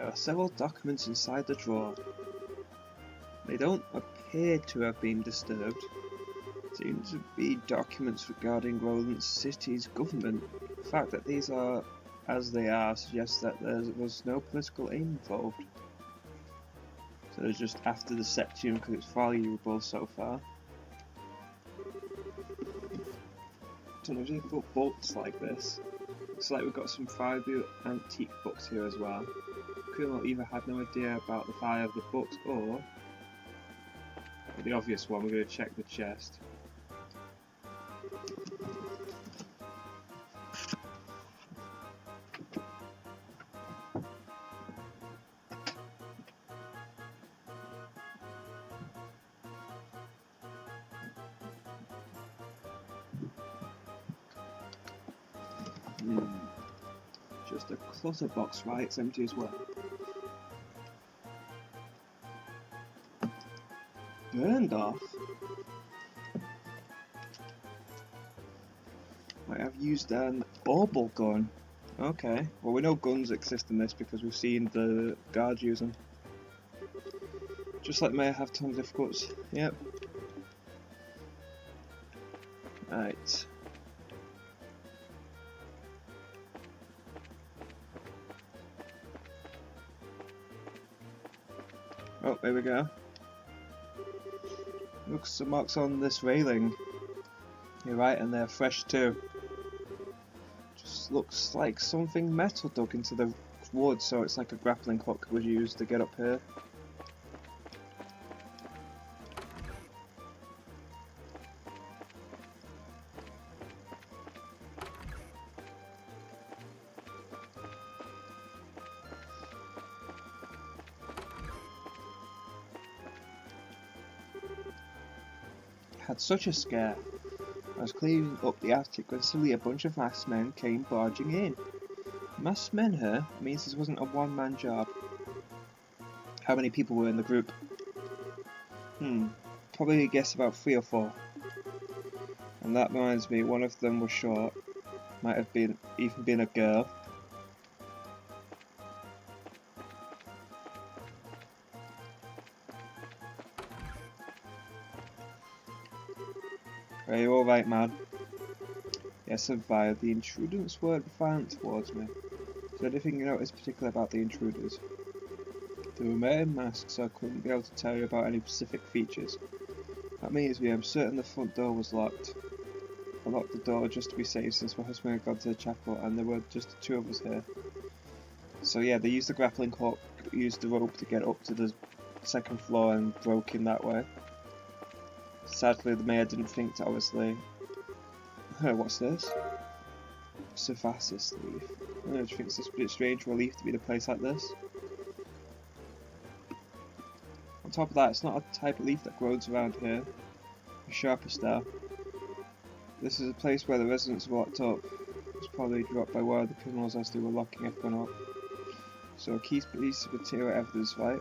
There are several documents inside the drawer. They don't appear to have been disturbed. Seem to be documents regarding Roland City's government. The fact that these are as they are suggests that there was no political aim involved. So they're just after the Septium because it's valuable so far. Don't usually put books like this. Looks like we've got some valuable antique books here as well. Colonel either had no idea about the value of the books or the obvious one, we're going to check the chest. Just a clutter box, right? It's empty as well. Burned off? Might have used an orbital gun. Okay, well we know guns exist in this because we've seen the guards use them. Just like may have tons of difficulties. Yep. Right. Oh, there we go. Looks some marks on this railing. You're right, and they're fresh too. Just looks like something metal dug into the wood, so it's like a grappling hook was used to get up here. Had such a scare. I was cleaning up the attic when suddenly a bunch of masked men came barging in. Masked men here means this wasn't a one-man job. How many people were in the group? Probably guess about 3 or 4. And that reminds me, one of them was short. Might have been even been a girl. Are you alright, man? Yes, I survived. The intruders weren't violent towards me. Is there anything you noticed particular about the intruders? They were wearing masks, so I couldn't be able to tell you about any specific features. That means I'm certain the front door was locked. I locked the door just to be safe since my husband had gone to the chapel and there were just the 2 of us here. So yeah, they used the grappling hook, used the rope to get up to the 2nd floor and broke in that way. Sadly, the mayor didn't think to obviously. What's this? Surfacis leaf. I just think it's a bit strange for a leaf to be in a place like this. On top of that, it's not a type of leaf that grows around here. A sharper star. This is a place where the residents were locked up. It was probably dropped by one of the criminals as they were locking everyone up. So a key piece of material evidence, right?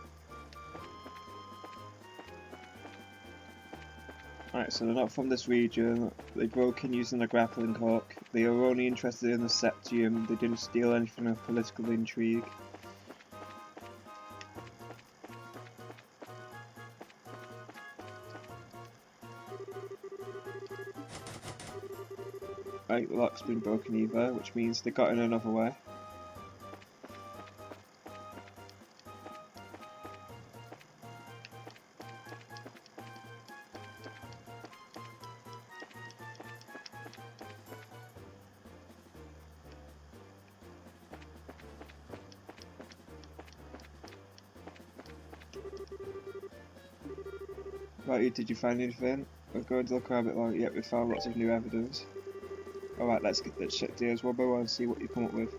Right, so they're not from this region. They broke in using a grappling hook. They were only interested in the Septium. They didn't steal anything of political intrigue. Right, the lock's been broken either, which means they got in another way. Right, did you find anything? We're going to look around a bit longer. Yep, we found lots of new evidence. Alright, let's check deals one by one and see what you come up with.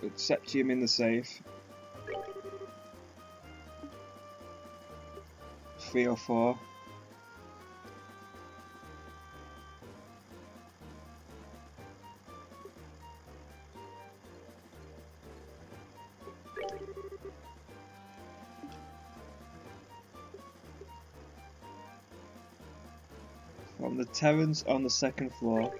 With Septium in the safe. 3 or 4. From the terrace on the 2nd floor.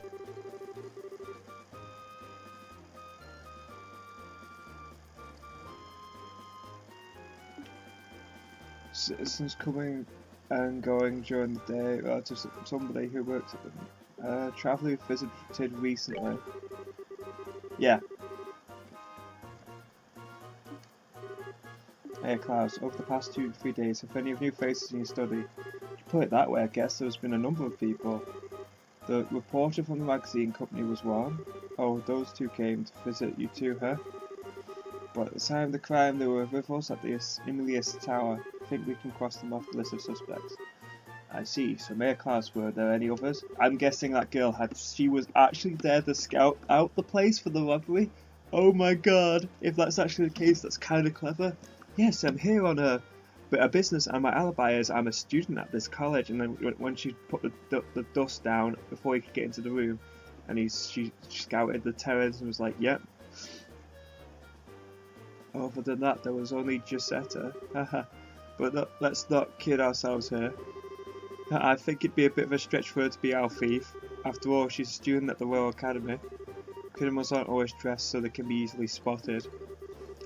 citizens coming and going during the day, relatives of somebody who works at them. Traveller who visited recently. Yeah. Hey Klaus, over the past 2 to 3 days, have any of new faces in your study? To put it that way, I guess there's been a number of people. The reporter from the magazine company was one. Oh, those two came to visit you too, huh? But at the time of the crime, they were with us at the Emilius Tower. I think we can cross them off the list of suspects. I see. So Mayor Klaus, were there any others? I'm guessing that girl she was actually there to scout out the place for the robbery. Oh my god! If that's actually the case, that's kind of clever. Yes, I'm here on a business, and my alibi is I'm a student at this college. And then when she put the dust down before he could get into the room, and she scouted the terrace and was like, "Yep." Other than that, there was only Giussetta. Haha. But let's not kid ourselves here. I think it'd be a bit of a stretch for her to be our thief. After all, she's a student at the Royal Academy. Criminals aren't always dressed so they can be easily spotted.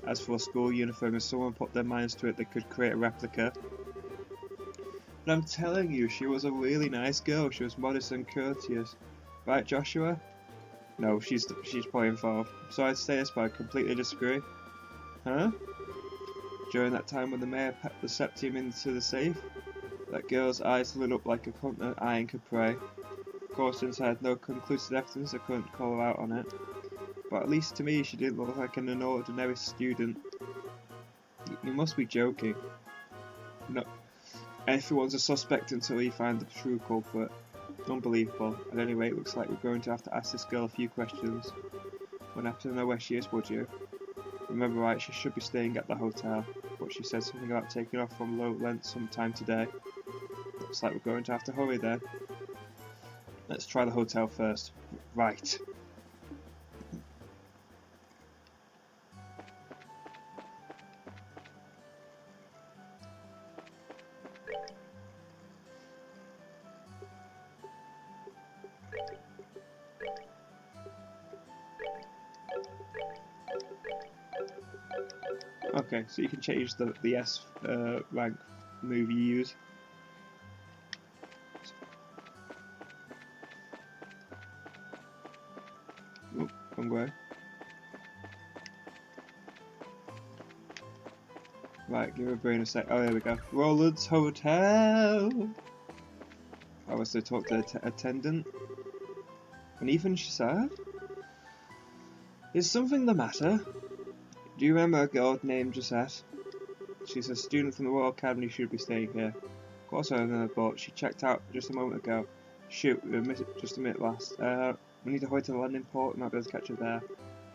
As for a school uniform, if someone put their minds to it, they could create a replica. But I'm telling you, she was a really nice girl. She was modest and courteous. Right, Joshua? No, she's pointing for. Sorry to say this, but I completely disagree. Huh? During that time when the mayor packed the septium into the safe, that girl's eyes lit up like a hunter eyeing her prey. Of course, since I had no conclusive evidence, I couldn't call her out on it. But at least to me, she didn't look like an ordinary student. You must be joking. No, everyone's a suspect until you find the true culprit. Unbelievable. At any rate, looks like we're going to have to ask this girl a few questions. Wouldn't happen to know where she is, would you? Remember right, she should be staying at the hotel, but she said something about taking off from Lowland sometime today. Looks like we're going to have to hurry then. Let's try the hotel first. Right. Okay, so you can change the S rank move you use. Oh, wrong way. Right, give her a brain a sec. Oh, there we go. Roland's Hotel! I was to talk to the attendant. And even she said, is something the matter? Do you remember a girl named Gisette? She's a student from the Royal Academy, should be staying here. Of course I know, but she checked out just a moment ago. Shoot, we missed it just a minute last. We need to hurry to the landing port, we might be able to catch her there.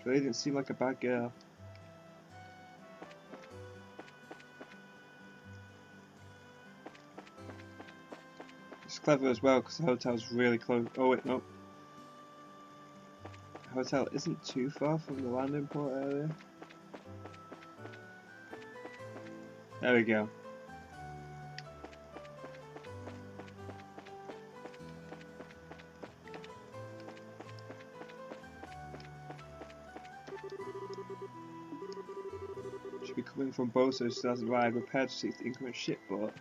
She really didn't seem like a bad girl. It's clever as well, because the hotel's really close. Oh wait, no. The hotel isn't too far from the landing port area. There we go. Should be coming from Boso, still hasn't arrived. Prepared to see the incoming ship, but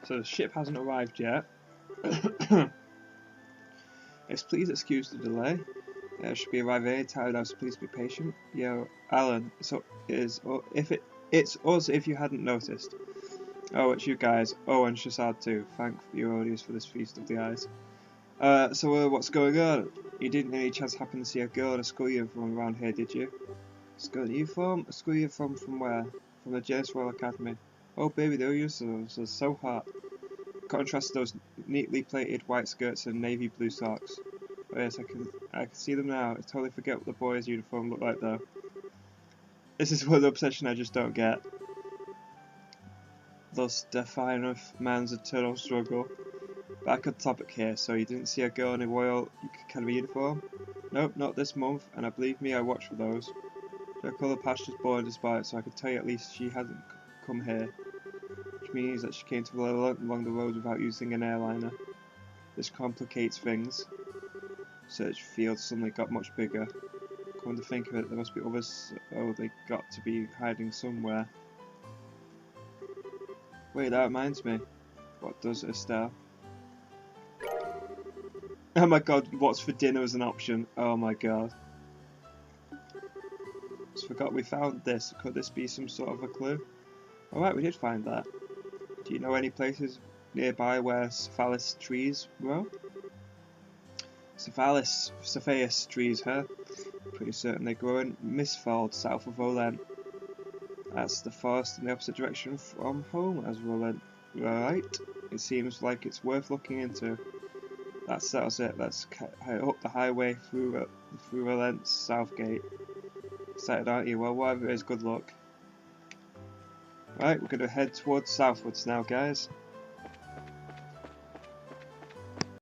so the ship hasn't arrived yet. Yes, please excuse the delay. Should be arriving any time now, so please be patient. Yo, Alan, so it's us if you hadn't noticed. Oh, it's you guys. Oh, and Shazad too. Thank your audience for this feast of the eyes. So what's going on? You didn't any chance happen to see a girl in a school uniform around here, did you? School uniform? A school uniform from where? From the Genesis Royal Academy. Oh baby, those uniforms are so hot. Contrast to those neatly plated white skirts and navy blue socks. Oh yes, I can see them now. I totally forget what the boys' uniform looked like though. This is one obsession I just don't get. Thus define of man's eternal struggle. Back on topic here, so you didn't see a girl in a Royal Academy uniform? Nope, not this month, and believe me, I watch for those. So I call the pastures born despite, so I can tell you at least she hasn't come here. Which means that she came to along the road without using an airliner. This complicates things. Search field suddenly got much bigger. Come to think of it, there must be others. Oh, they got to be hiding somewhere. Wait, that reminds me. What does Estelle? Oh my god, what's for dinner as an option? Oh my god. Just forgot we found this. Could this be some sort of a clue? Alright, we did find that. Do you know any places nearby where Cephalus trees grow? Cephalus trees, huh? Pretty certain they grow in Misfald, south of Olent. That's the forest in the opposite direction from home as Olent. Right? It seems like it's worth looking into. That settles it. Let's head up the highway through Olent's south gate. Excited, aren't you? Well, whatever it is, good luck. Right, we're going to head towards southwards now, guys.